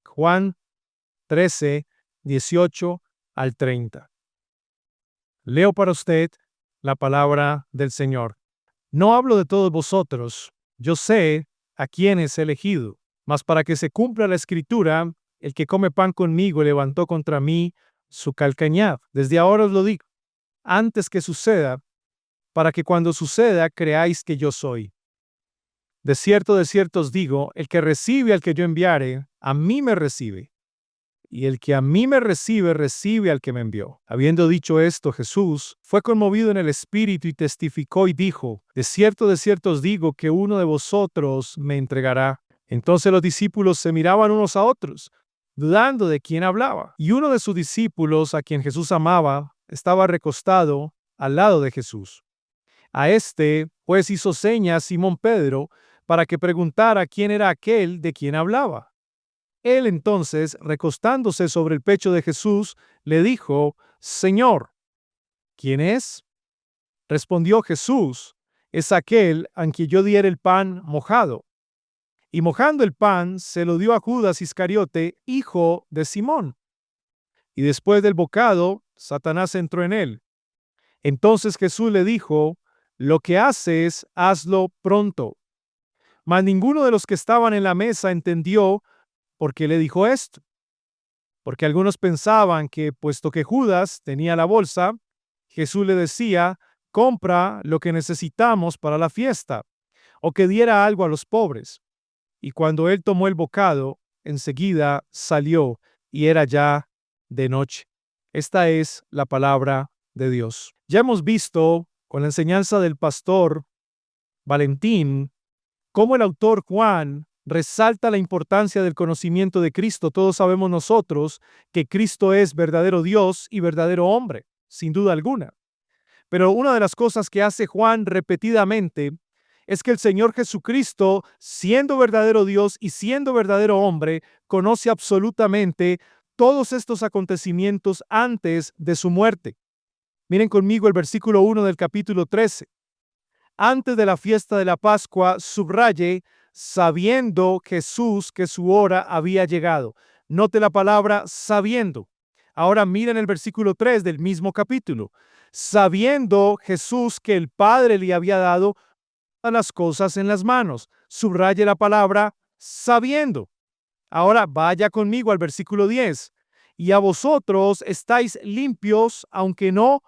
Juan 13, 18 al 30. Leo para usted la palabra del Señor. No hablo de todos vosotros, yo sé a quiénes he elegido, mas para que se cumpla la escritura, el que come pan conmigo levantó contra mí su calcañad. Desde ahora os lo digo, antes que suceda, para que cuando suceda creáis que yo soy. De cierto os digo, el que recibe al que yo enviare, a mí me recibe. Y el que a mí me recibe, recibe al que me envió. Habiendo dicho esto, Jesús fue conmovido en el espíritu y testificó y dijo, de cierto os digo que uno de vosotros me entregará. Entonces los discípulos se miraban unos a otros, dudando de quién hablaba. Y uno de sus discípulos, a quien Jesús amaba, estaba recostado al lado de Jesús. A este, pues, hizo señas Simón Pedro para que preguntara quién era aquel de quien hablaba. Él entonces, recostándose sobre el pecho de Jesús, le dijo, Señor, ¿quién es? Respondió Jesús, es aquel a quien yo diera el pan mojado. Y mojando el pan, se lo dio a Judas Iscariote, hijo de Simón. Y después del bocado, Satanás entró en él. Entonces Jesús le dijo, lo que haces, hazlo pronto. Mas ninguno de los que estaban en la mesa entendió por qué le dijo esto. Porque algunos pensaban que, puesto que Judas tenía la bolsa, Jesús le decía, compra lo que necesitamos para la fiesta, o que diera algo a los pobres. Y cuando él tomó el bocado, enseguida salió, y era ya de noche. Esta es la palabra de Dios. Ya hemos visto, con la enseñanza del pastor Valentín, cómo el autor Juan resalta la importancia del conocimiento de Cristo. Todos sabemos nosotros que Cristo es verdadero Dios y verdadero hombre, sin duda alguna. Pero una de las cosas que hace Juan repetidamente es que el Señor Jesucristo, siendo verdadero Dios y siendo verdadero hombre, conoce absolutamente todos estos acontecimientos antes de su muerte. Miren conmigo el versículo 1 del capítulo 13. Antes de la fiesta de la Pascua, subraye, sabiendo Jesús que su hora había llegado. Note la palabra sabiendo. Ahora miren el versículo 3 del mismo capítulo. Sabiendo Jesús que el Padre le había dado todas las cosas en las manos. Subraye la palabra sabiendo. Ahora vaya conmigo al versículo 10. Y a vosotros estáis limpios, aunque no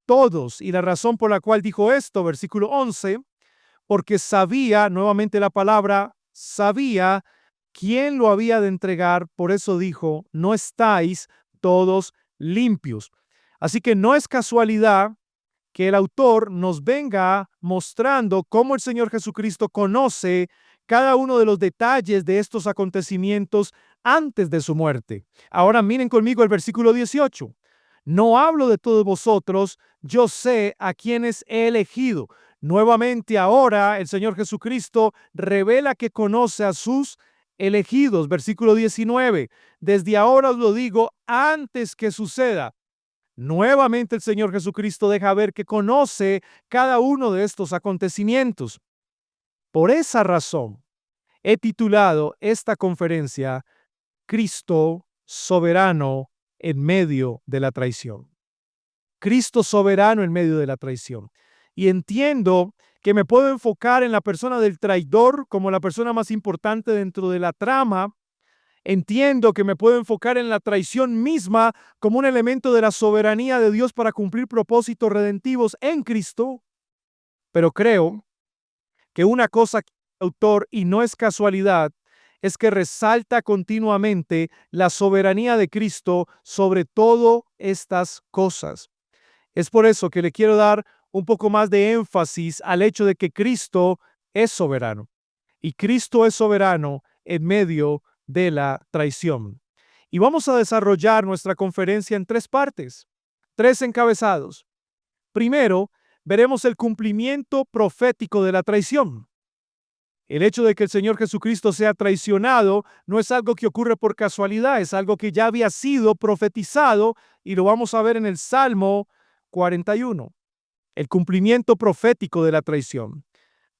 todos. Y la razón por la cual dijo esto, versículo 11, porque sabía, nuevamente la palabra, sabía quién lo había de entregar, por eso dijo, no estáis todos limpios. Así que no es casualidad que el autor nos venga mostrando cómo el Señor Jesucristo conoce cada uno de los detalles de estos acontecimientos antes de su muerte. Ahora miren conmigo el versículo 18. No hablo de todos vosotros, yo sé a quienes he elegido. Nuevamente ahora el Señor Jesucristo revela que conoce a sus elegidos. Versículo 19. Desde ahora os lo digo antes que suceda. Nuevamente el Señor Jesucristo deja ver que conoce cada uno de estos acontecimientos. Por esa razón, he titulado esta conferencia Cristo soberano en medio de la traición. Cristo soberano en medio de la traición. Y entiendo que me puedo enfocar en la persona del traidor como la persona más importante dentro de la trama. Entiendo que me puedo enfocar en la traición misma como un elemento de la soberanía de Dios para cumplir propósitos redentivos en Cristo. Pero creo que una cosa que el autor, y no es casualidad, es que resalta continuamente la soberanía de Cristo sobre todas estas cosas. Es por eso que le quiero dar un poco más de énfasis al hecho de que Cristo es soberano. Y Cristo es soberano en medio de la traición. Y vamos a desarrollar nuestra conferencia en 3 partes, 3 encabezados. Primero, veremos el cumplimiento profético de la traición. El hecho de que el Señor Jesucristo sea traicionado no es algo que ocurre por casualidad, es algo que ya había sido profetizado y lo vamos a ver en el Salmo 41. el cumplimiento profético de la traición.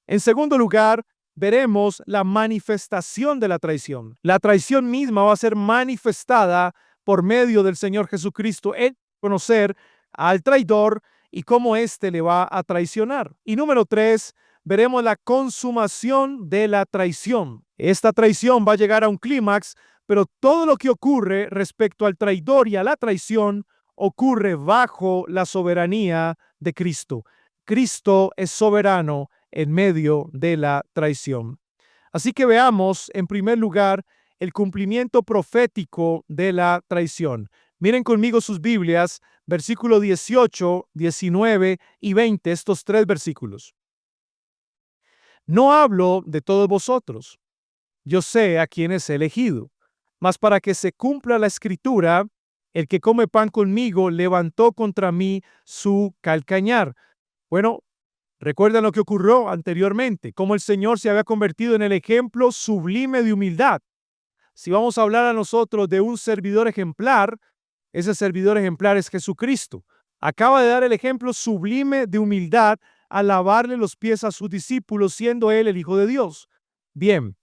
En segundo lugar, veremos la manifestación de la traición. La traición misma va a ser manifestada por medio del Señor Jesucristo en conocer al traidor y cómo éste le va a traicionar. Y número 3, veremos la consumación de la traición. Esta traición va a llegar a un clímax, pero todo lo que ocurre respecto al traidor y a la traición ocurre bajo la soberanía de Cristo. Cristo es soberano en medio de la traición. Así que veamos, en primer lugar, el cumplimiento profético de la traición. Miren conmigo sus Biblias, versículo 18, 19 y 20, estos 3 versículos. No hablo de todos vosotros. Yo sé a quienes he elegido, mas para que se cumpla la escritura, el que come pan conmigo levantó contra mí su calcañar. Bueno, recuerdan lo que ocurrió anteriormente, cómo el Señor se había convertido en el ejemplo sublime de humildad. Si vamos a hablar a nosotros de un servidor ejemplar, ese servidor ejemplar es Jesucristo. Acaba de dar el ejemplo sublime de humildad al lavarle los pies a sus discípulos, siendo él el Hijo de Dios. Bien,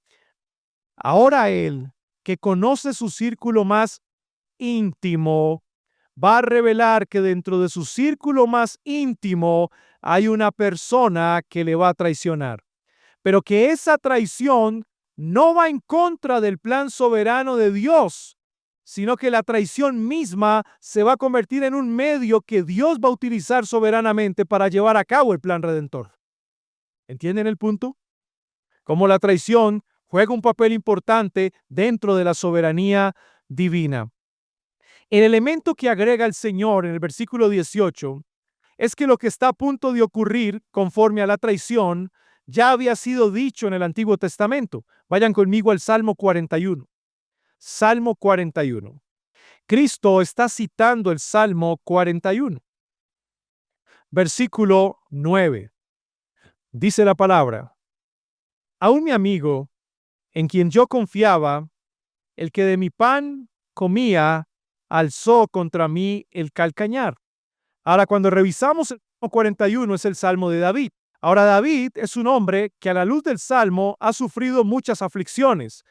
ahora él, que conoce su círculo más íntimo, va a revelar que dentro de su círculo más íntimo hay una persona que le va a traicionar, pero que esa traición no va en contra del plan soberano de Dios, sino que la traición misma se va a convertir en un medio que Dios va a utilizar soberanamente para llevar a cabo el plan redentor. ¿Entienden el punto? Cómo la traición juega un papel importante dentro de la soberanía divina. El elemento que agrega el Señor en el versículo 18 es que lo que está a punto de ocurrir conforme a la traición ya había sido dicho en el Antiguo Testamento. Vayan conmigo al Salmo 41. Salmo 41. Cristo está citando el Salmo 41. Versículo 9. Dice la palabra: Aún mi amigo, en quien yo confiaba, el que de mi pan comía, alzó contra mí el calcañar. Ahora, cuando revisamos el Salmo 41, es el Salmo de David. Ahora, David es un hombre que a la luz del Salmo ha sufrido muchas aflicciones.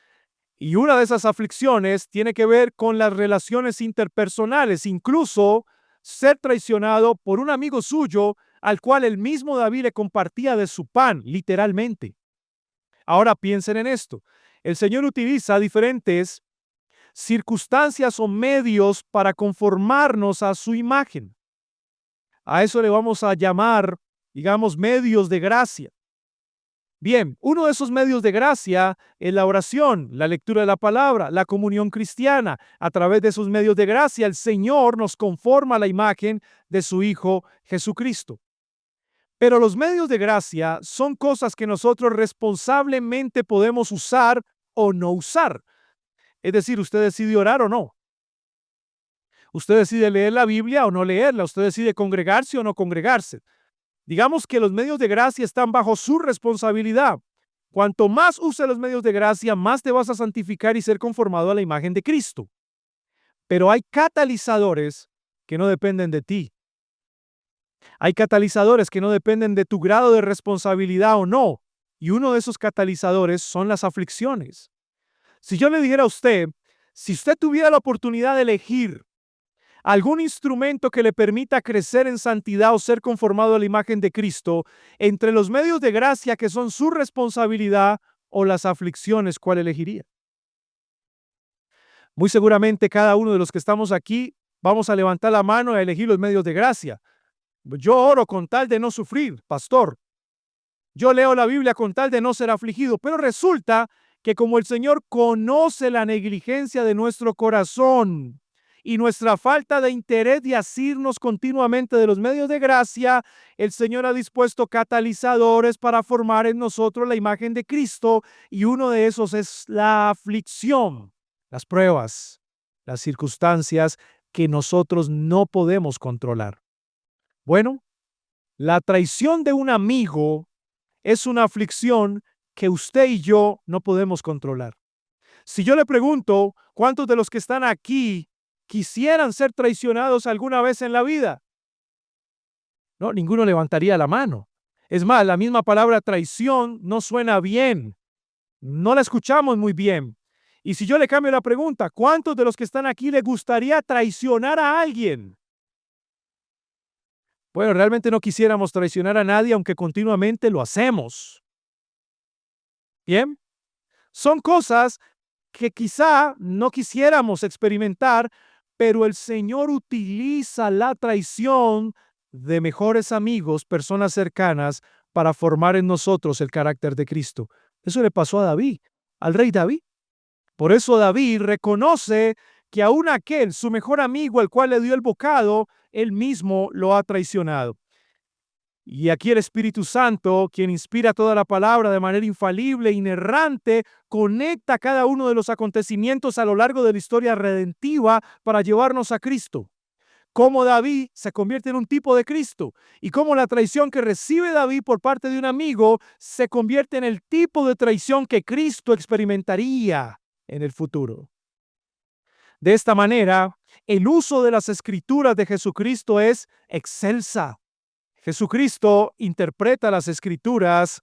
Y una de esas aflicciones tiene que ver con las relaciones interpersonales, incluso ser traicionado por un amigo suyo al cual el mismo David le compartía de su pan, literalmente. Ahora piensen en esto. El Señor utiliza diferentes circunstancias o medios para conformarnos a su imagen. A eso le vamos a llamar, digamos, medios de gracia. Bien, uno de esos medios de gracia es la oración, la lectura de la palabra, la comunión cristiana. A través de esos medios de gracia, el Señor nos conforma a la imagen de su Hijo Jesucristo. Pero los medios de gracia son cosas que nosotros responsablemente podemos usar o no usar. Es decir, usted decide orar o no. Usted decide leer la Biblia o no leerla. Usted decide congregarse o no congregarse. Digamos que los medios de gracia están bajo su responsabilidad. Cuanto más use los medios de gracia, más te vas a santificar y ser conformado a la imagen de Cristo. Pero hay catalizadores que no dependen de ti. Hay catalizadores que no dependen de tu grado de responsabilidad o no. Y uno de esos catalizadores son las aflicciones. Si yo le dijera a usted, si usted tuviera la oportunidad de elegir algún instrumento que le permita crecer en santidad o ser conformado a la imagen de Cristo, entre los medios de gracia que son su responsabilidad o las aflicciones, ¿cuál elegiría? Muy seguramente cada uno de los que estamos aquí vamos a levantar la mano a elegir los medios de gracia. Yo oro con tal de no sufrir, pastor. Yo leo la Biblia con tal de no ser afligido, pero resulta que como el Señor conoce la negligencia de nuestro corazón y nuestra falta de interés de asirnos continuamente de los medios de gracia, el Señor ha dispuesto catalizadores para formar en nosotros la imagen de Cristo, y uno de esos es la aflicción, las pruebas, las circunstancias que nosotros no podemos controlar. Bueno, la traición de un amigo es una aflicción que usted y yo no podemos controlar. Si yo le pregunto, ¿cuántos de los que están aquí quisieran ser traicionados alguna vez en la vida? No, ninguno levantaría la mano. Es más, la misma palabra traición no suena bien. No la escuchamos muy bien. Y si yo le cambio la pregunta, ¿cuántos de los que están aquí le gustaría traicionar a alguien? Bueno, realmente no quisiéramos traicionar a nadie, aunque continuamente lo hacemos. Bien, son cosas que quizá no quisiéramos experimentar, pero el Señor utiliza la traición de mejores amigos, personas cercanas, para formar en nosotros el carácter de Cristo. Eso le pasó a David, al rey David. Por eso David reconoce que aún aquel, su mejor amigo, el cual le dio el bocado, él mismo lo ha traicionado. Y aquí el Espíritu Santo, quien inspira toda la palabra de manera infalible, inerrante, conecta cada uno de los acontecimientos a lo largo de la historia redentiva para llevarnos a Cristo. Cómo David se convierte en un tipo de Cristo y cómo la traición que recibe David por parte de un amigo se convierte en el tipo de traición que Cristo experimentaría en el futuro. De esta manera, el uso de las escrituras de Jesucristo es excelsa. Jesucristo interpreta las escrituras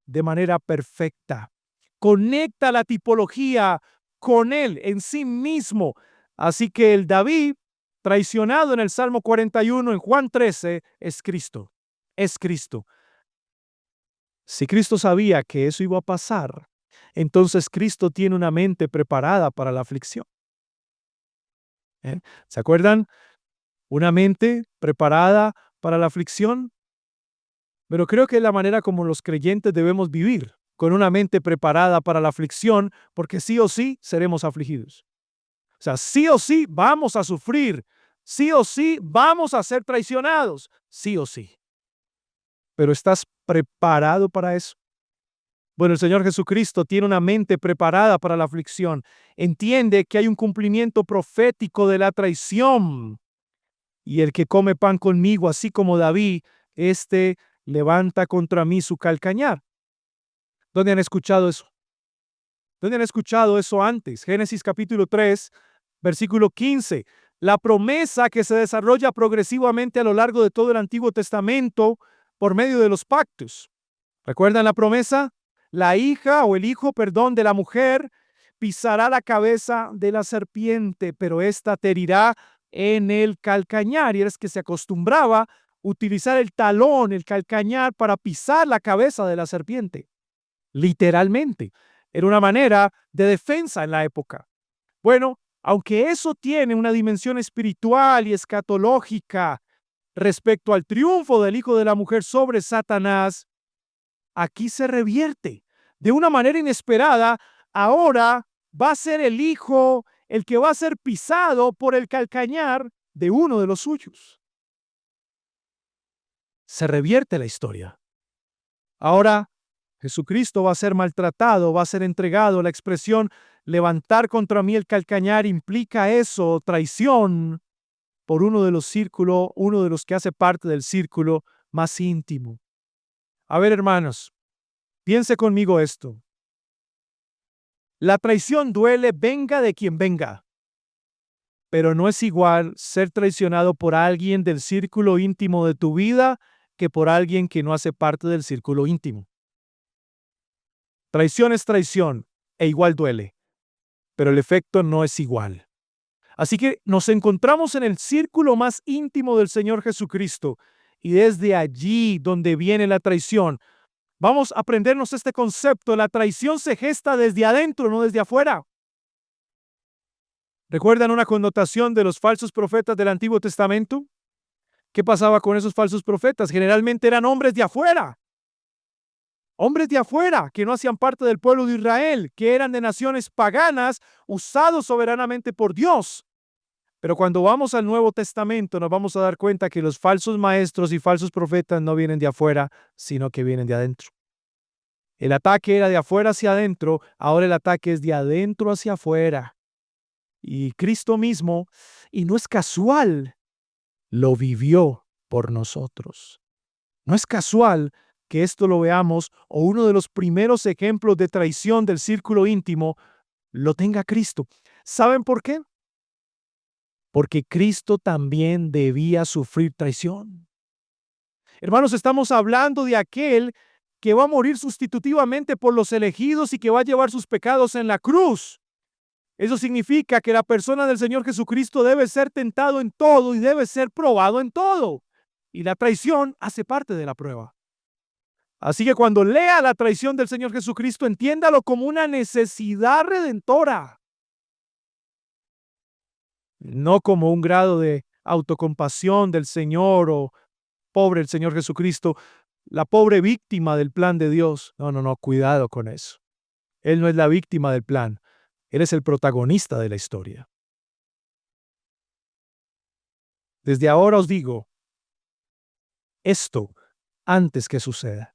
de manera perfecta. Conecta la tipología con él en sí mismo. Así que el David, traicionado en el Salmo 41, en Juan 13, es Cristo. Es Cristo. Si Cristo sabía que eso iba a pasar, entonces Cristo tiene una mente preparada para la aflicción. ¿Se acuerdan? Una mente preparada para la aflicción. Pero creo que es la manera como los creyentes debemos vivir, con una mente preparada para la aflicción, porque sí o sí seremos afligidos. O sea, sí o sí vamos a sufrir, sí o sí vamos a ser traicionados, sí o sí. Pero ¿estás preparado para eso? Bueno, el Señor Jesucristo tiene una mente preparada para la aflicción. Entiende que hay un cumplimiento profético de la traición. Y el que come pan conmigo, así como David, este levanta contra mí su calcañar. ¿Dónde han escuchado eso? ¿Dónde han escuchado eso antes? Génesis capítulo 3, versículo 15. La promesa que se desarrolla progresivamente a lo largo de todo el Antiguo Testamento por medio de los pactos. ¿Recuerdan la promesa? La hija o el hijo, perdón, de la mujer pisará la cabeza de la serpiente, pero ésta te herirá en el calcañar. Y es que se acostumbraba a utilizar el talón, el calcañar, para pisar la cabeza de la serpiente. Literalmente. Era una manera de defensa en la época. Bueno, aunque eso tiene una dimensión espiritual y escatológica respecto al triunfo del hijo de la mujer sobre Satanás, aquí se revierte. De una manera inesperada, ahora va a ser el hijo el que va a ser pisado por el calcañar de uno de los suyos. Se revierte la historia. Ahora, Jesucristo va a ser maltratado, va a ser entregado. La expresión levantar contra mí el calcañar implica eso, traición, por uno de los que hace parte del círculo más íntimo. A ver, hermanos, piense conmigo esto. La traición duele, venga de quien venga. Pero no es igual ser traicionado por alguien del círculo íntimo de tu vida que por alguien que no hace parte del círculo íntimo. Traición es traición e igual duele, pero el efecto no es igual. Así que nos encontramos en el círculo más íntimo del Señor Jesucristo y desde allí donde viene la traición. Vamos a aprendernos este concepto. La traición se gesta desde adentro, no desde afuera. ¿Recuerdan una connotación de los falsos profetas del Antiguo Testamento? ¿Qué pasaba con esos falsos profetas? Generalmente eran hombres de afuera. Hombres de afuera que no hacían parte del pueblo de Israel, que eran de naciones paganas, usados soberanamente por Dios. Pero cuando vamos al Nuevo Testamento nos vamos a dar cuenta que los falsos maestros y falsos profetas no vienen de afuera, sino que vienen de adentro. El ataque era de afuera hacia adentro, ahora el ataque es de adentro hacia afuera. Y Cristo mismo, y no es casual, lo vivió por nosotros. No es casual que esto lo veamos o uno de los primeros ejemplos de traición del círculo íntimo lo tenga Cristo. ¿Saben por qué? Porque Cristo también debía sufrir traición. Hermanos, estamos hablando de aquel que va a morir sustitutivamente por los elegidos y que va a llevar sus pecados en la cruz. Eso significa que la persona del Señor Jesucristo debe ser tentado en todo y debe ser probado en todo. Y la traición hace parte de la prueba. Así que cuando lea la traición del Señor Jesucristo, entiéndalo como una necesidad redentora, no como un grado de autocompasión del Señor o pobre el Señor Jesucristo, la pobre víctima del plan de Dios. No, no, no, cuidado con eso. Él no es la víctima del plan, Él es el protagonista de la historia. Desde ahora os digo esto antes que suceda.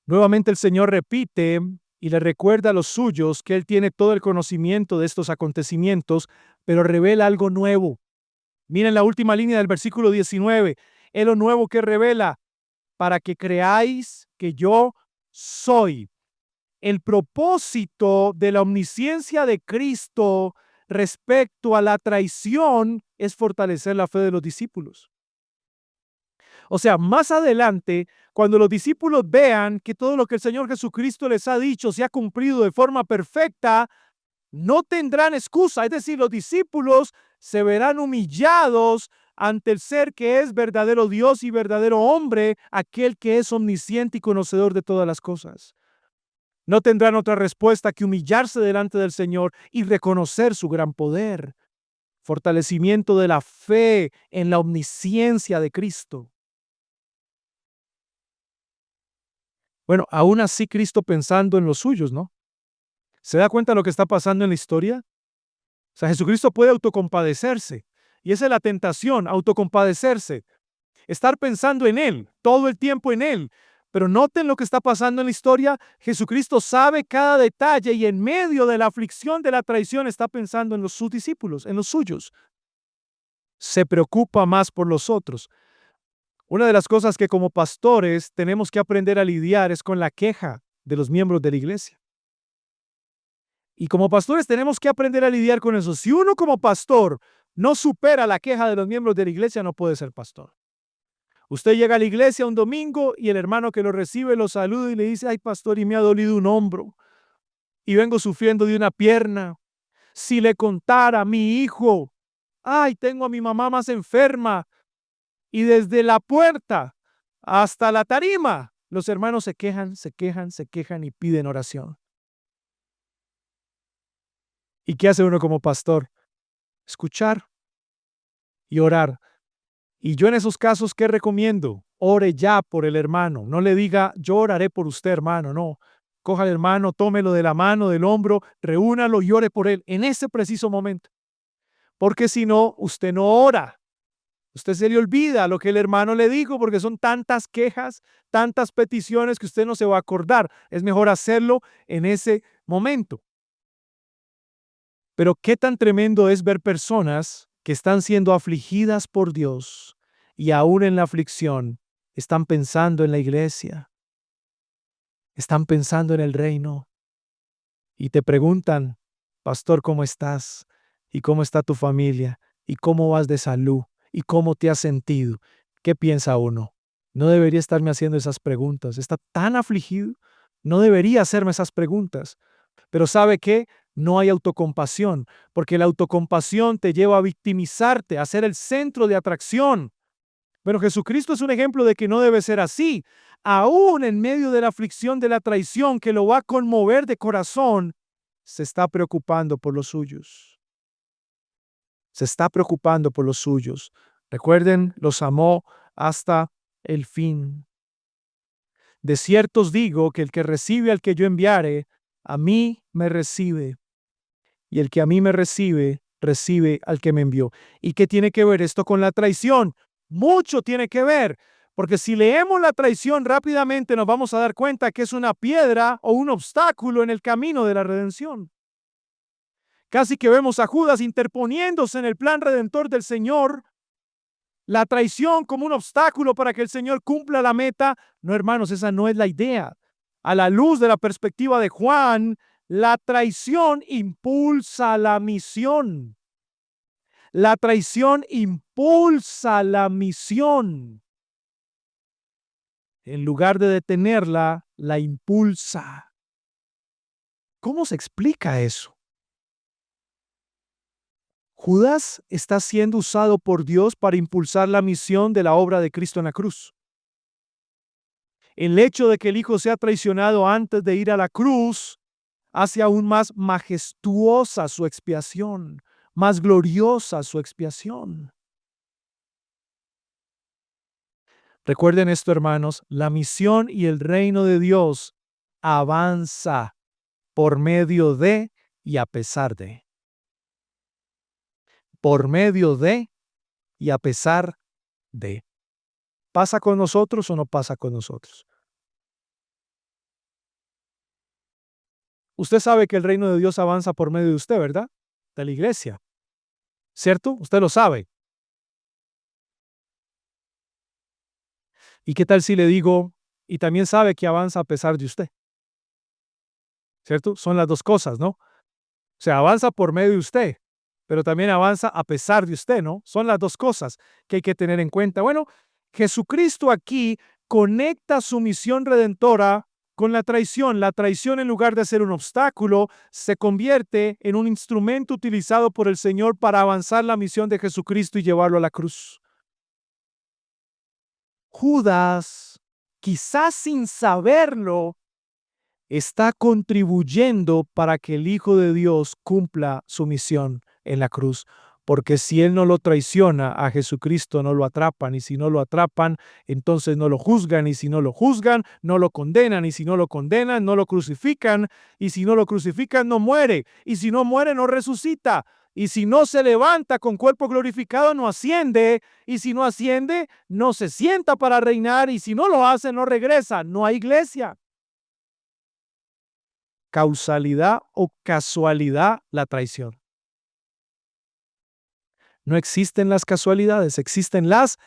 Nuevamente el Señor repite y le recuerda a los suyos que Él tiene todo el conocimiento de estos acontecimientos, pero revela algo nuevo. Miren la última línea del versículo 19. Es lo nuevo que revela, para que creáis que yo soy. El propósito de la omnisciencia de Cristo respecto a la traición es fortalecer la fe de los discípulos. O sea, más adelante, cuando los discípulos vean que todo lo que el Señor Jesucristo les ha dicho se ha cumplido de forma perfecta, no tendrán excusa. Es decir, los discípulos se verán humillados ante el ser que es verdadero Dios y verdadero hombre, aquel que es omnisciente y conocedor de todas las cosas. No tendrán otra respuesta que humillarse delante del Señor y reconocer su gran poder. Fortalecimiento de la fe en la omnisciencia de Cristo. Bueno, aún así Cristo pensando en los suyos, ¿no? ¿Se da cuenta de lo que está pasando en la historia? O sea, Jesucristo puede autocompadecerse. Y esa es la tentación, autocompadecerse. Estar pensando en Él, todo el tiempo en Él. Pero noten lo que está pasando en la historia. Jesucristo sabe cada detalle y en medio de la aflicción de la traición está pensando en sus discípulos, en los suyos. Se preocupa más por los otros. Una de las cosas que como pastores tenemos que aprender a lidiar es con la queja de los miembros de la iglesia. Y como pastores tenemos que aprender a lidiar con eso. Si uno como pastor no supera la queja de los miembros de la iglesia, no puede ser pastor. Usted llega a la iglesia un domingo y el hermano que lo recibe lo saluda y le dice: ay, pastor, y me ha dolido un hombro y vengo sufriendo de una pierna. Si le contara a mi hijo, ay, tengo a mi mamá más enferma. Y desde la puerta hasta la tarima, los hermanos se quejan, se quejan, se quejan y piden oración. ¿Y qué hace uno como pastor? Escuchar y orar. Y yo en esos casos, ¿qué recomiendo? Ore ya por el hermano. No le diga, yo oraré por usted, hermano. No. Coja al hermano, tómelo de la mano, del hombro, reúnalo y ore por él en ese preciso momento. Porque si no, usted no ora. Usted se le olvida lo que el hermano le dijo porque son tantas quejas, tantas peticiones que usted no se va a acordar. Es mejor hacerlo en ese momento. Pero qué tan tremendo es ver personas que están siendo afligidas por Dios y aún en la aflicción están pensando en la iglesia, están pensando en el reino y te preguntan: pastor, ¿cómo estás? ¿Y cómo está tu familia? ¿Y cómo vas de salud? ¿Y cómo te has sentido? ¿Qué piensa uno? No debería estarme haciendo esas preguntas. ¿Está tan afligido? No debería hacerme esas preguntas. Pero ¿sabe qué? No hay autocompasión, porque la autocompasión te lleva a victimizarte, a ser el centro de atracción. Pero Jesucristo es un ejemplo de que no debe ser así. Aún en medio de la aflicción de la traición que lo va a conmover de corazón, se está preocupando por los suyos. Se está preocupando por los suyos. Recuerden, los amó hasta el fin. De cierto os digo que el que recibe al que yo enviare, a mí me recibe. Y el que a mí me recibe, recibe al que me envió. ¿Y qué tiene que ver esto con la traición? Mucho tiene que ver, porque si leemos la traición rápidamente nos vamos a dar cuenta que es una piedra o un obstáculo en el camino de la redención. Casi que vemos a Judas interponiéndose en el plan redentor del Señor. La traición como un obstáculo para que el Señor cumpla la meta. No, hermanos, esa no es la idea. A la luz de la perspectiva de Juan, la traición impulsa la misión. La traición impulsa la misión. En lugar de detenerla, la impulsa. ¿Cómo se explica eso? Judas está siendo usado por Dios para impulsar la misión de la obra de Cristo en la cruz. El hecho de que el Hijo sea traicionado antes de ir a la cruz hace aún más majestuosa su expiación, más gloriosa su expiación. Recuerden esto, hermanos, la misión y el reino de Dios avanza por medio de y a pesar de. Por medio de y a pesar de. ¿Pasa con nosotros o no pasa con nosotros? Usted sabe que el reino de Dios avanza por medio de usted, ¿verdad? De la iglesia. ¿Cierto? Usted lo sabe. ¿Y qué tal si le digo, y también sabe que avanza a pesar de usted? ¿Cierto? Son las dos cosas, ¿no? O sea, avanza por medio de usted, pero también avanza a pesar de usted, ¿no? Son las dos cosas que hay que tener en cuenta. Bueno, Jesucristo aquí conecta su misión redentora con la traición. La traición, en lugar de ser un obstáculo, se convierte en un instrumento utilizado por el Señor para avanzar la misión de Jesucristo y llevarlo a la cruz. Judas, quizás sin saberlo, está contribuyendo para que el Hijo de Dios cumpla su misión en la cruz. Porque si Él no lo traiciona, a Jesucristo no lo atrapan. Y si no lo atrapan, entonces no lo juzgan. Y si no lo juzgan, no lo condenan. Y si no lo condenan, no lo crucifican. Y si no lo crucifican, no muere. Y si no muere, no resucita. Y si no se levanta con cuerpo glorificado, no asciende. Y si no asciende, no se sienta para reinar. Y si no lo hace, no regresa. No hay iglesia. Causalidad o casualidad la traición. No existen las casualidades, existen las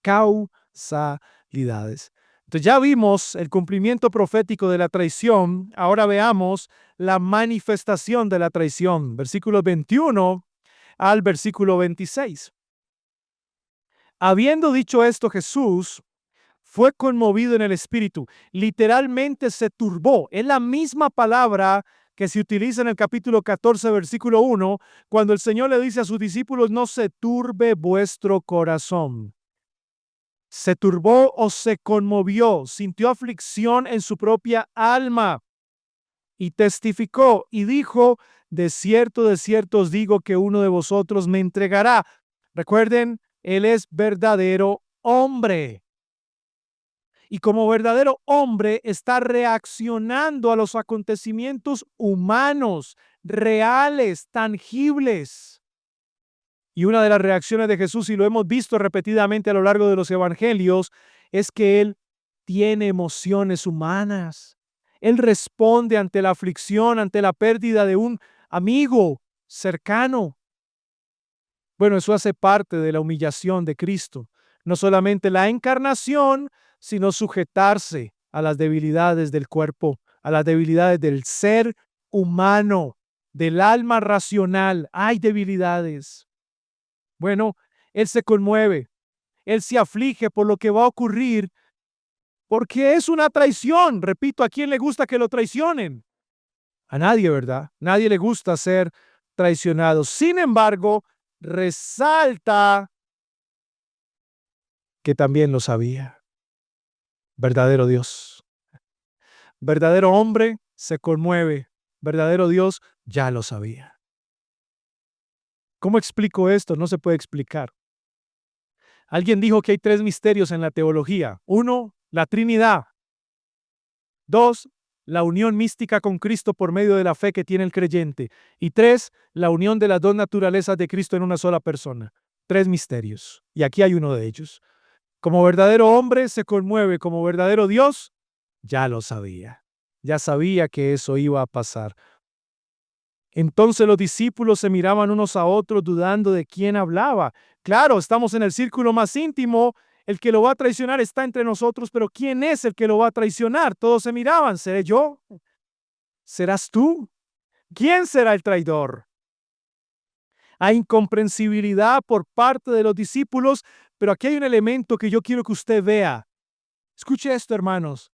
causalidades. Entonces ya vimos el cumplimiento profético de la traición, ahora veamos la manifestación de la traición, versículo 21 al versículo 26. Habiendo dicho esto, Jesús fue conmovido en el espíritu, literalmente se turbó. Es la misma palabra que se utiliza en el capítulo 14, versículo 1, cuando el Señor le dice a sus discípulos, no se turbe vuestro corazón. Se turbó o se conmovió, sintió aflicción en su propia alma y testificó y dijo, de cierto os digo que uno de vosotros me entregará. Recuerden, Él es verdadero hombre. Y como verdadero hombre está reaccionando a los acontecimientos humanos, reales, tangibles. Y una de las reacciones de Jesús, y lo hemos visto repetidamente a lo largo de los evangelios, es que Él tiene emociones humanas. Él responde ante la aflicción, ante la pérdida de un amigo cercano. Bueno, eso hace parte de la humillación de Cristo. No solamente la encarnación, sino sujetarse a las debilidades del cuerpo, a las debilidades del ser humano, del alma racional. Hay debilidades. Bueno, Él se conmueve, Él se aflige por lo que va a ocurrir, porque es una traición. Repito, ¿a quién le gusta que lo traicionen? A nadie, ¿verdad? Nadie le gusta ser traicionado. Sin embargo, resalta que también lo sabía. Verdadero Dios. Verdadero hombre se conmueve. Verdadero Dios ya lo sabía. ¿Cómo explico esto? No se puede explicar. Alguien dijo que hay 3 misterios en la teología. 1, la Trinidad. 2, la unión mística con Cristo por medio de la fe que tiene el creyente. Y 3, la unión de las dos naturalezas de Cristo en una sola persona. 3 misterios. Y aquí hay uno de ellos. Como verdadero hombre se conmueve, como verdadero Dios ya lo sabía. Ya sabía que eso iba a pasar. Entonces los discípulos se miraban unos a otros dudando de quién hablaba. Claro, estamos en el círculo más íntimo. El que lo va a traicionar está entre nosotros, pero ¿quién es el que lo va a traicionar? Todos se miraban. ¿Seré yo? ¿Serás tú? ¿Quién será el traidor? Hay incomprensibilidad por parte de los discípulos, pero aquí hay un elemento que yo quiero que usted vea. Escuche esto, hermanos.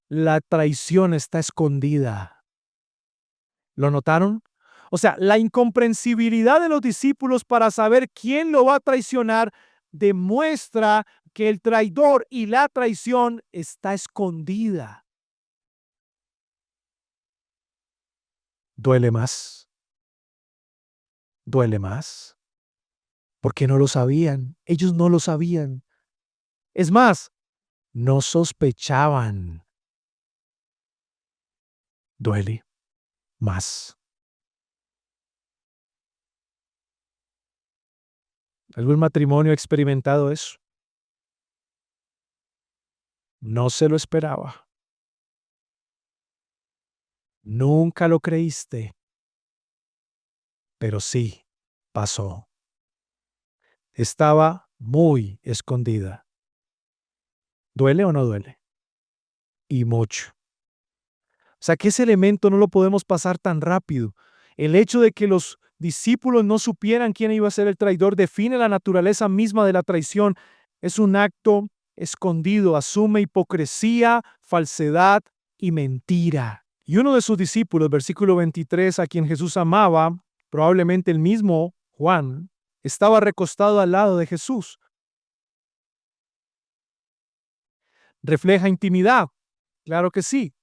La traición está escondida. ¿Lo notaron? O sea, la incomprensibilidad de los discípulos para saber quién lo va a traicionar demuestra que el traidor y la traición está escondida. ¿Duele más? ¿Duele más? Porque no lo sabían. Ellos no lo sabían. Es más, no sospechaban. Duele más. ¿Algún matrimonio ha experimentado eso? No se lo esperaba. Nunca lo creíste, pero sí pasó. Estaba muy escondida. ¿Duele o no duele? Y mucho. O sea, que ese elemento no lo podemos pasar tan rápido. El hecho de que los discípulos no supieran quién iba a ser el traidor define la naturaleza misma de la traición. Es un acto escondido, asume hipocresía, falsedad y mentira. Y uno de sus discípulos, versículo 23, a quien Jesús amaba, probablemente el mismo Juan, estaba recostado al lado de Jesús. ¿Refleja intimidad? Claro que sí.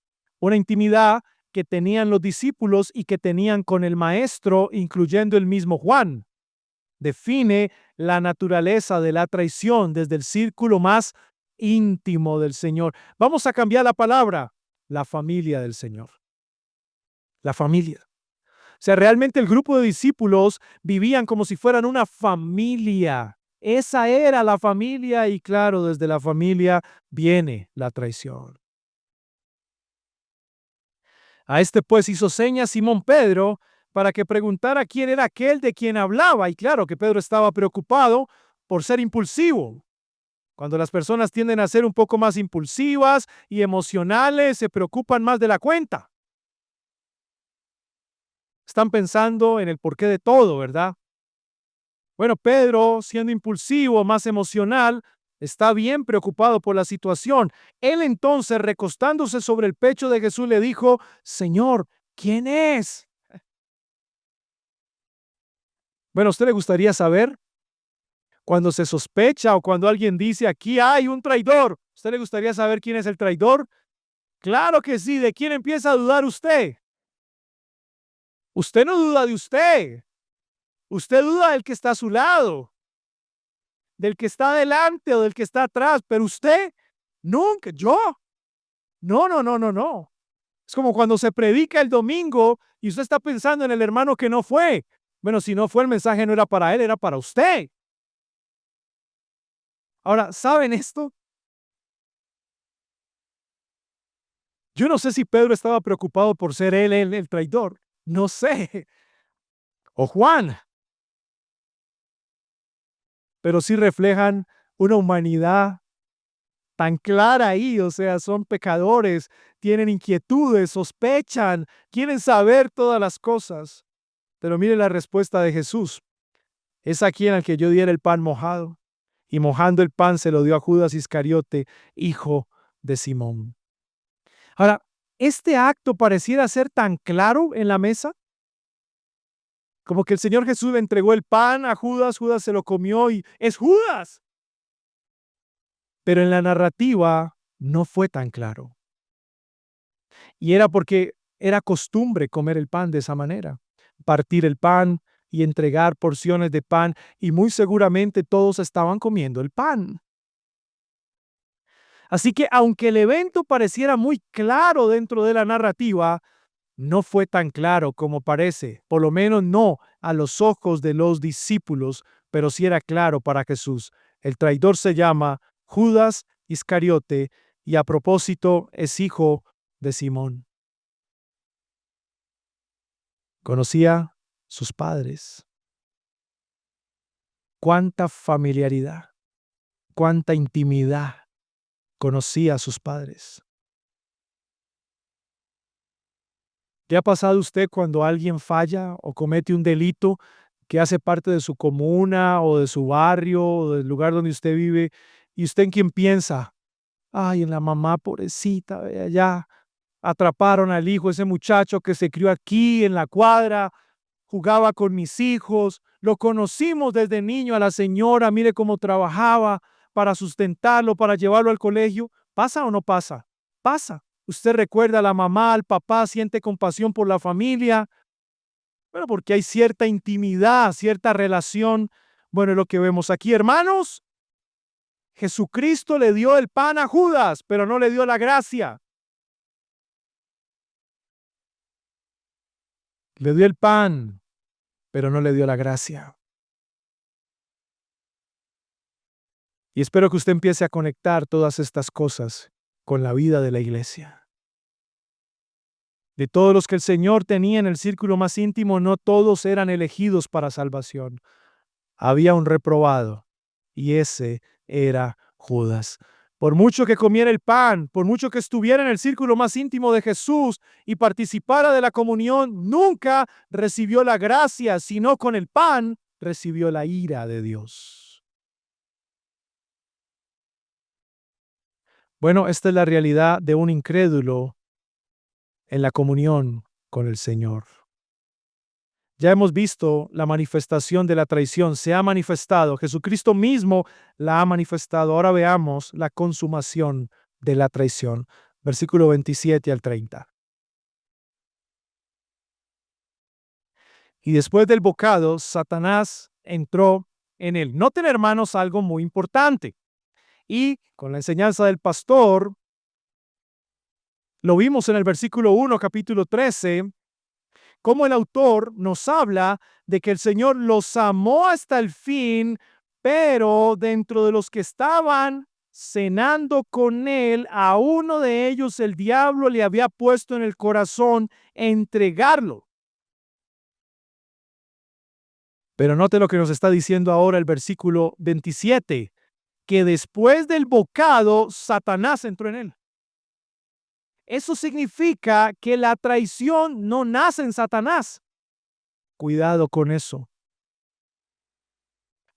Una intimidad que tenían los discípulos y que tenían con el Maestro, incluyendo el mismo Juan. Define la naturaleza de la traición desde el círculo más íntimo del Señor. Vamos a cambiar la palabra, la familia del Señor. La familia. O sea, realmente el grupo de discípulos vivían como si fueran una familia. Esa era la familia y claro, desde la familia viene la traición. A este pues hizo señas Simón Pedro para que preguntara quién era aquel de quien hablaba. Y claro que Pedro estaba preocupado por ser impulsivo. Cuando las personas tienden a ser un poco más impulsivas y emocionales, se preocupan más de la cuenta. Están pensando en el porqué de todo, ¿verdad? Bueno, Pedro, siendo impulsivo, más emocional, está bien preocupado por la situación. Él entonces, recostándose sobre el pecho de Jesús, le dijo, Señor, ¿quién es? Bueno, ¿a usted le gustaría saber cuando se sospecha o cuando alguien dice, aquí hay un traidor? ¿A usted le gustaría saber quién es el traidor? Claro que sí. ¿De quién empieza a dudar usted? Usted no duda de usted. Usted duda del que está a su lado, del que está adelante o del que está atrás, pero usted nunca, yo. No, no, no, no, no. Es como cuando se predica el domingo y usted está pensando en el hermano que no fue. Bueno, si no fue, el mensaje no era para él, era para usted. Ahora, ¿saben esto? Yo no sé si Pedro estaba preocupado por ser él el traidor. No sé. O Juan. Pero sí reflejan una humanidad tan clara ahí. O sea, son pecadores, tienen inquietudes, sospechan, quieren saber todas las cosas. Pero mire la respuesta de Jesús. Es a quien al que yo diera el pan mojado. Y mojando el pan se lo dio a Judas Iscariote, hijo de Simón. Ahora, este acto pareciera ser tan claro en la mesa, como que el Señor Jesús le entregó el pan a Judas, Judas se lo comió y es Judas. Pero en la narrativa no fue tan claro. Y era porque era costumbre comer el pan de esa manera, partir el pan y entregar porciones de pan, y muy seguramente todos estaban comiendo el pan. Así que aunque el evento pareciera muy claro dentro de la narrativa, no fue tan claro como parece, por lo menos no a los ojos de los discípulos, pero sí era claro para Jesús. El traidor se llama Judas Iscariote y a propósito es hijo de Simón. Conocía sus padres. Cuánta familiaridad, cuánta intimidad conocía a sus padres. ¿Le ha pasado a usted cuando alguien falla o comete un delito que hace parte de su comuna o de su barrio o del lugar donde usted vive, y usted en quién piensa, ay, en la mamá pobrecita, ve allá, atraparon al hijo, ese muchacho que se crió aquí en la cuadra, jugaba con mis hijos, lo conocimos desde niño a la señora, mire cómo trabajaba para sustentarlo, para llevarlo al colegio. ¿Pasa o no pasa? Pasa. Usted recuerda a la mamá, al papá, siente compasión por la familia. Bueno, porque hay cierta intimidad, cierta relación. Bueno, es lo que vemos aquí, hermanos. Jesucristo le dio el pan a Judas, pero no le dio la gracia. Le dio el pan, pero no le dio la gracia. Y espero que usted empiece a conectar todas estas cosas con la vida de la iglesia. De todos los que el Señor tenía en el círculo más íntimo, no todos eran elegidos para salvación. Había un reprobado, y ese era Judas. Por mucho que comiera el pan, por mucho que estuviera en el círculo más íntimo de Jesús y participara de la comunión, nunca recibió la gracia, sino con el pan recibió la ira de Dios. Bueno, esta es la realidad de un incrédulo en la comunión con el Señor. Ya hemos visto la manifestación de la traición, se ha manifestado, Jesucristo mismo la ha manifestado. Ahora veamos la consumación de la traición. Versículo 27 al 30. Y después del bocado, Satanás entró en él. Noten, hermanos, algo muy importante. Y con la enseñanza del pastor, lo vimos en el versículo 1, capítulo 13, cómo el autor nos habla de que el Señor los amó hasta el fin, pero dentro de los que estaban cenando con él, a uno de ellos el diablo le había puesto en el corazón entregarlo. Pero note lo que nos está diciendo ahora el versículo 27, que después del bocado, Satanás entró en él. Eso significa que la traición no nace en Satanás. Cuidado con eso.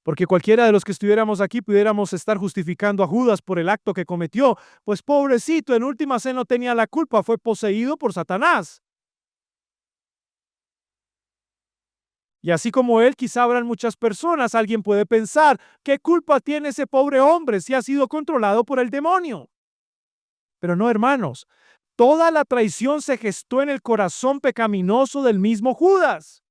Porque cualquiera de los que estuviéramos aquí pudiéramos estar justificando a Judas por el acto que cometió. Pues pobrecito, en últimas él no tenía la culpa, fue poseído por Satanás. Y así como él, quizá habrán muchas personas. Alguien puede pensar, ¿qué culpa tiene ese pobre hombre si ha sido controlado por el demonio? Pero no, hermanos, toda la traición se gestó en el corazón pecaminoso del mismo Judas.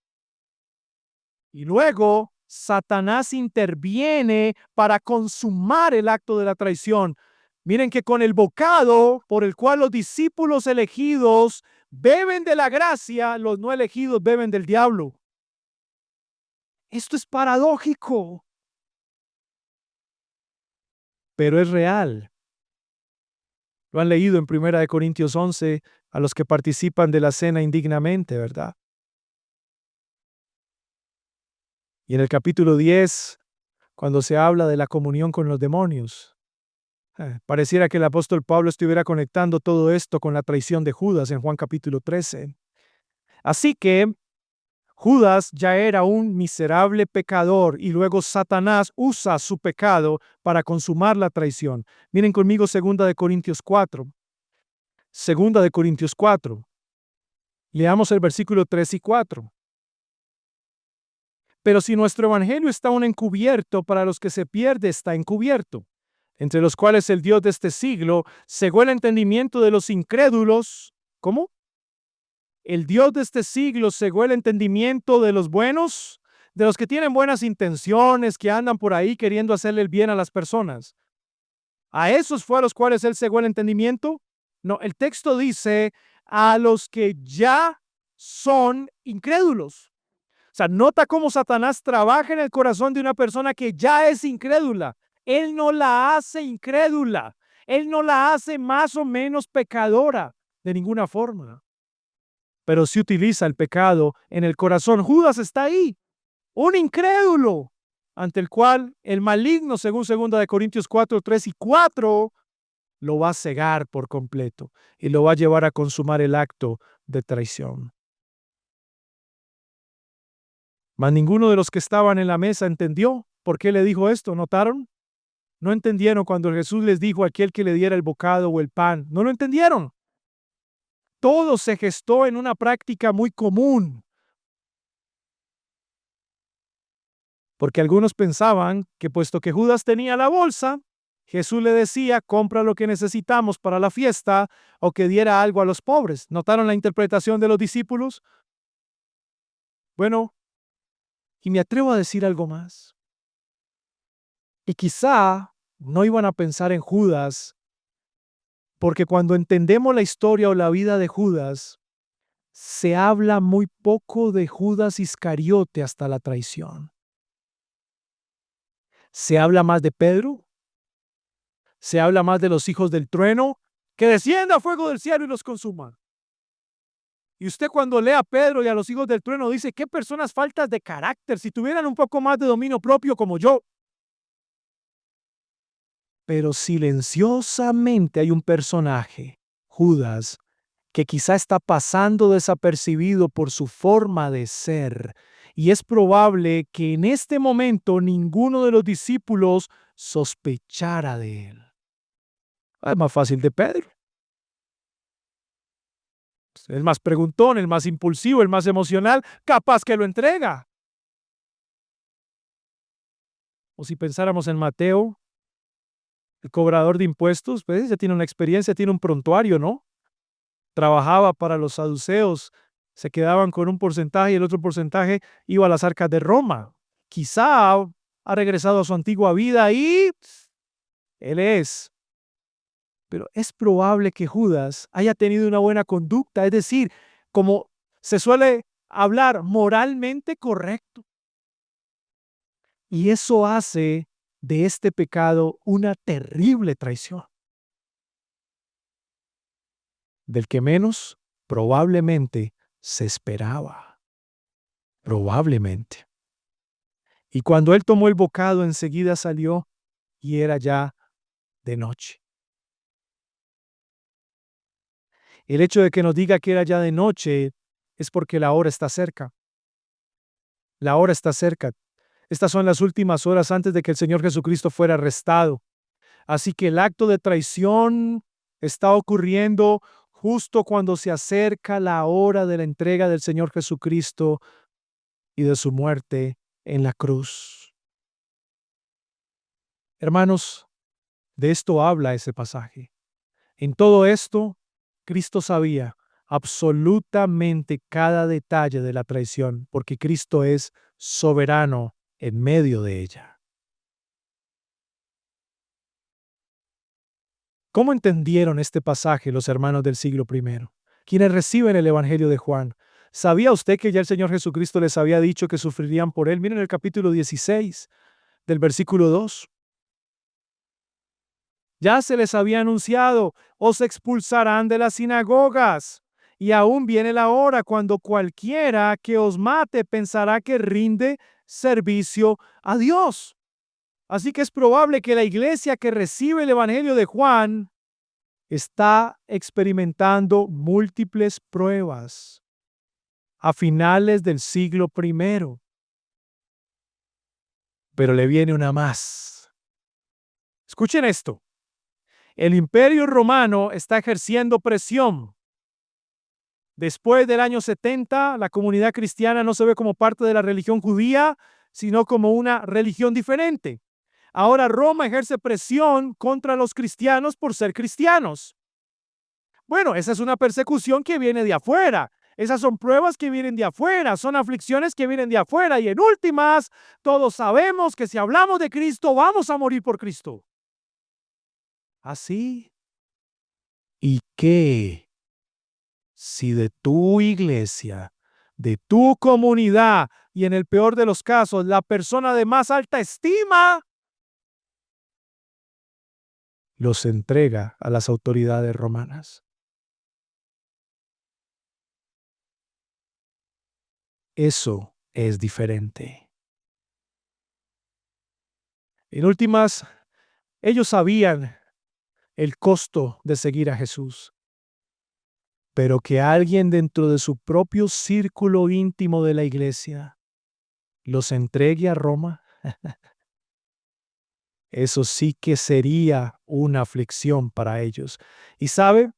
Y luego Satanás interviene para consumar el acto de la traición. Miren que con el bocado por el cual los discípulos elegidos beben de la gracia, los no elegidos beben del diablo. Esto es paradójico, pero es real. Lo han leído en 1 Corintios 11 a los que participan de la cena indignamente, ¿verdad? Y en el capítulo 10, cuando se habla de la comunión con los demonios, pareciera que el apóstol Pablo estuviera conectando todo esto con la traición de Judas en Juan capítulo 13. Así que Judas ya era un miserable pecador y luego Satanás usa su pecado para consumar la traición. Miren conmigo 2 Corintios 4. 2 Corintios 4. Leamos el versículo 3 y 4. Pero si nuestro evangelio está aún encubierto, para los que se pierde está encubierto, entre los cuales el Dios de este siglo cegó el entendimiento de los incrédulos. ¿Cómo? El Dios de este siglo cegó el entendimiento de los buenos, de los que tienen buenas intenciones, que andan por ahí queriendo hacerle el bien a las personas. ¿A esos fue a los cuales él cegó el entendimiento? No, el texto dice a los que ya son incrédulos. O sea, nota cómo Satanás trabaja en el corazón de una persona que ya es incrédula. Él no la hace incrédula. Él no la hace más o menos pecadora de ninguna forma. Pero sí utiliza el pecado en el corazón. Judas está ahí, un incrédulo, ante el cual el maligno, según 2 Corintios 4, 3 y 4, lo va a cegar por completo y lo va a llevar a consumar el acto de traición. Mas ninguno de los que estaban en la mesa entendió por qué le dijo esto. ¿Notaron? No entendieron cuando Jesús les dijo a aquel que le diera el bocado o el pan. No lo entendieron. Todo se gestó en una práctica muy común, porque algunos pensaban que puesto que Judas tenía la bolsa, Jesús le decía, compra lo que necesitamos para la fiesta o que diera algo a los pobres. ¿Notaron la interpretación de los discípulos? Bueno, y me atrevo a decir algo más. Y quizá no iban a pensar en Judas, porque cuando entendemos la historia o la vida de Judas, se habla muy poco de Judas Iscariote hasta la traición. Se habla más de Pedro, se habla más de los hijos del trueno, que descienda fuego del cielo y los consuma. Y usted cuando lee a Pedro y a los hijos del trueno dice, qué personas faltas de carácter, si tuvieran un poco más de dominio propio como yo. Pero silenciosamente hay un personaje, Judas, que quizá está pasando desapercibido por su forma de ser. Y es probable que en este momento ninguno de los discípulos sospechara de él. Es más fácil de Pedro. El más preguntón, el más impulsivo, el más emocional, capaz que lo entrega. O si pensáramos en Mateo, el cobrador de impuestos, pues ya tiene una experiencia, tiene un prontuario, ¿no? Trabajaba para los saduceos, se quedaban con un porcentaje y el otro porcentaje iba a las arcas de Roma. Quizá ha regresado a su antigua vida y él es. Pero es probable que Judas haya tenido una buena conducta, es decir, como se suele hablar, moralmente correcto. Y eso hace de este pecado una terrible traición, del que menos probablemente se esperaba. Probablemente. Y cuando él tomó el bocado, enseguida salió y era ya de noche. El hecho de que nos diga que era ya de noche es porque la hora está cerca. La hora está cerca. Estas son las últimas horas antes de que el Señor Jesucristo fuera arrestado. Así que el acto de traición está ocurriendo justo cuando se acerca la hora de la entrega del Señor Jesucristo y de su muerte en la cruz. Hermanos, de esto habla ese pasaje. En todo esto, Cristo sabía absolutamente cada detalle de la traición, porque Cristo es soberano en medio de ella. ¿Cómo entendieron este pasaje los hermanos del siglo I, quienes reciben el Evangelio de Juan? ¿Sabía usted que ya el Señor Jesucristo les había dicho que sufrirían por él? Miren el capítulo 16 del versículo 2. Ya se les había anunciado, os expulsarán de las sinagogas. Y aún viene la hora cuando cualquiera que os mate pensará que rinde servicio a Dios. Así que es probable que la iglesia que recibe el Evangelio de Juan está experimentando múltiples pruebas a finales del siglo I. Pero le viene una más. Escuchen esto. El Imperio Romano está ejerciendo presión. Después del año 70, la comunidad cristiana no se ve como parte de la religión judía, sino como una religión diferente. Ahora Roma ejerce presión contra los cristianos por ser cristianos. Bueno, esa es una persecución que viene de afuera. Esas son pruebas que vienen de afuera, son aflicciones que vienen de afuera. Y en últimas, todos sabemos que si hablamos de Cristo, vamos a morir por Cristo. ¿Así? ¿Y qué? Si de tu iglesia, de tu comunidad y en el peor de los casos, la persona de más alta estima los entrega a las autoridades romanas. Eso es diferente. En últimas, ellos sabían el costo de seguir a Jesús, pero que alguien dentro de su propio círculo íntimo de la iglesia los entregue a Roma? Eso sí que sería una aflicción para ellos. Y sabe,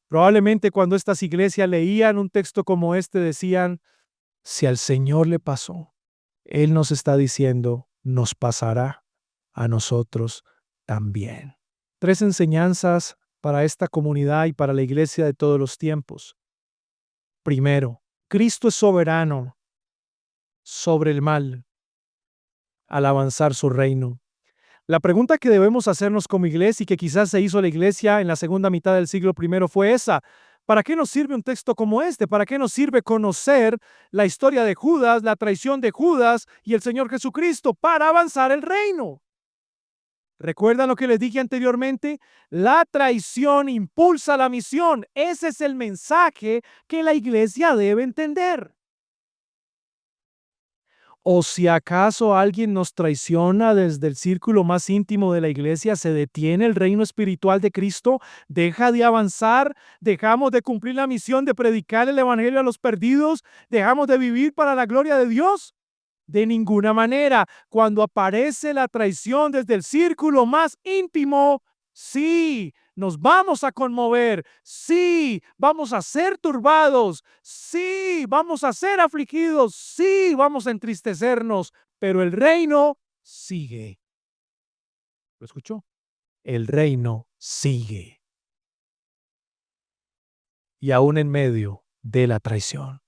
probablemente cuando estas iglesias leían un texto como este decían, si al Señor le pasó, Él nos está diciendo, nos pasará a nosotros también. Tres enseñanzas para esta comunidad y para la iglesia de todos los tiempos. Primero, Cristo es soberano sobre el mal al avanzar su reino. La pregunta que debemos hacernos como iglesia y que quizás se hizo la iglesia en la segunda mitad del siglo I fue esa. ¿Para qué nos sirve un texto como este? ¿Para qué nos sirve conocer la historia de Judas, la traición de Judas y el Señor Jesucristo para avanzar el reino? ¿Recuerdan lo que les dije anteriormente? La traición impulsa la misión. Ese es el mensaje que la iglesia debe entender. ¿O si acaso alguien nos traiciona desde el círculo más íntimo de la iglesia, se detiene el reino espiritual de Cristo? ¿Deja de avanzar? ¿Dejamos de cumplir la misión de predicar el evangelio a los perdidos? ¿Dejamos de vivir para la gloria de Dios? De ninguna manera. Cuando aparece la traición desde el círculo más íntimo, sí, nos vamos a conmover, sí, vamos a ser turbados, sí, vamos a ser afligidos, sí, vamos a entristecernos, pero el reino sigue. ¿Lo escuchó? El reino sigue. Y aún en medio de la traición.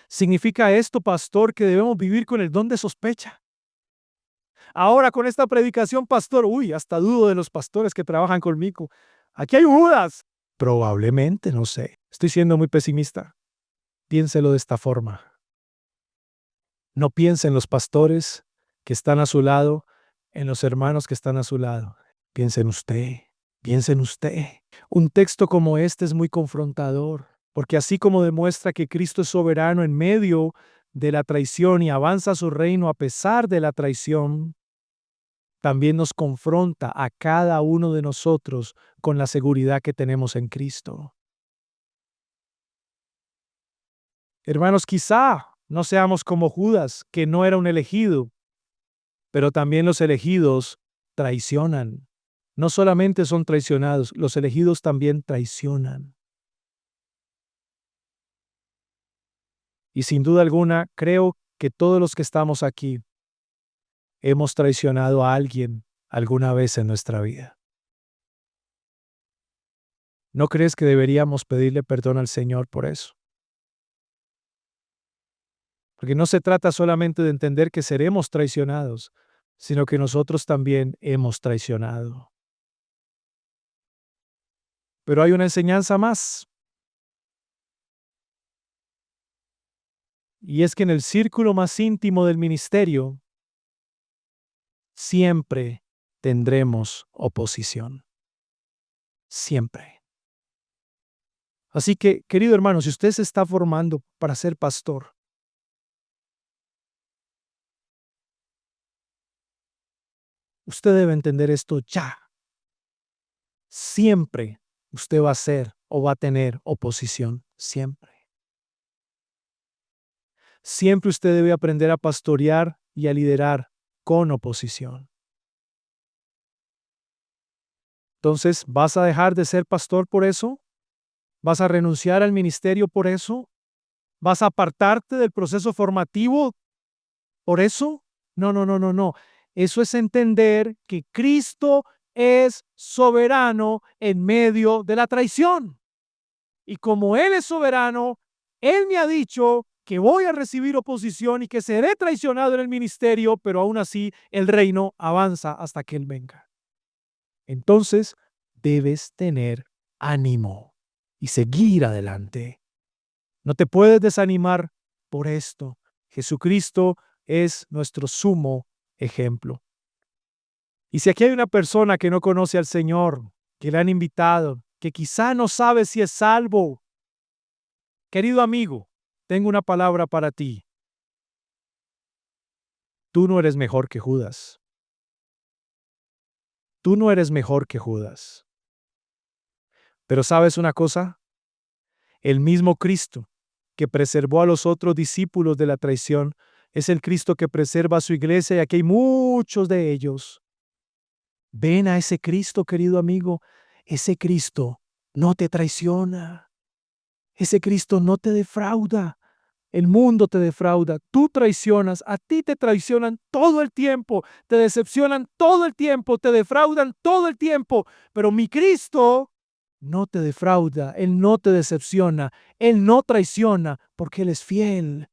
¿Significa esto, pastor, que debemos vivir con el don de sospecha? Ahora con esta predicación, pastor, hasta dudo de los pastores que trabajan conmigo. Aquí hay un Judas. Probablemente, no sé. Estoy siendo muy pesimista. Piénselo de esta forma. No piense en los pastores que están a su lado, en los hermanos que están a su lado. Piense en usted. Piense en usted. Un texto como este es muy confrontador, porque así como demuestra que Cristo es soberano en medio de la traición y avanza su reino a pesar de la traición, también nos confronta a cada uno de nosotros con la seguridad que tenemos en Cristo. Hermanos, quizá no seamos como Judas, que no era un elegido, pero también los elegidos traicionan. No solamente son traicionados, los elegidos también traicionan. Y sin duda alguna, creo que todos los que estamos aquí hemos traicionado a alguien alguna vez en nuestra vida. ¿No crees que deberíamos pedirle perdón al Señor por eso? Porque no se trata solamente de entender que seremos traicionados, sino que nosotros también hemos traicionado. Pero hay una enseñanza más, y es que en el círculo más íntimo del ministerio siempre tendremos oposición. Siempre. Así que, querido hermano, si usted se está formando para ser pastor, usted debe entender esto ya. Siempre usted va a ser o va a tener oposición. Siempre. Siempre usted debe aprender a pastorear y a liderar con oposición. Entonces, ¿vas a dejar de ser pastor por eso? ¿Vas a renunciar al ministerio por eso? ¿Vas a apartarte del proceso formativo por eso? No, no, no, no, no. Eso es entender que Cristo es soberano en medio de la traición. Y como Él es soberano, Él me ha dicho que voy a recibir oposición y que seré traicionado en el ministerio, pero aún así el reino avanza hasta que Él venga. Entonces, debes tener ánimo y seguir adelante. No te puedes desanimar por esto. Jesucristo es nuestro sumo ejemplo. Y si aquí hay una persona que no conoce al Señor, que le han invitado, que quizá no sabe si es salvo, querido amigo, tengo una palabra para ti. Tú no eres mejor que Judas. Tú no eres mejor que Judas. Pero ¿sabes una cosa? El mismo Cristo que preservó a los otros discípulos de la traición Es el Cristo que preserva a su iglesia y aquí hay muchos de ellos. Ven a ese Cristo, querido amigo. Ese Cristo no te traiciona. Ese Cristo no te defrauda. El mundo te defrauda. Tú traicionas. A ti te traicionan todo el tiempo. Te decepcionan todo el tiempo. Te defraudan todo el tiempo. Pero mi Cristo no te defrauda. Él no te decepciona. Él no traiciona porque Él es fiel.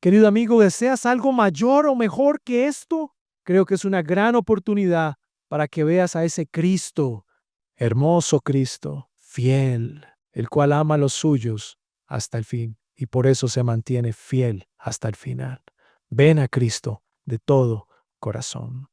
Querido amigo, ¿deseas algo mayor o mejor que esto? Creo que es una gran oportunidad para que veas a ese Cristo, hermoso Cristo, fiel, el cual ama a los suyos hasta el fin y por eso se mantiene fiel hasta el final. Ven a Cristo de todo corazón.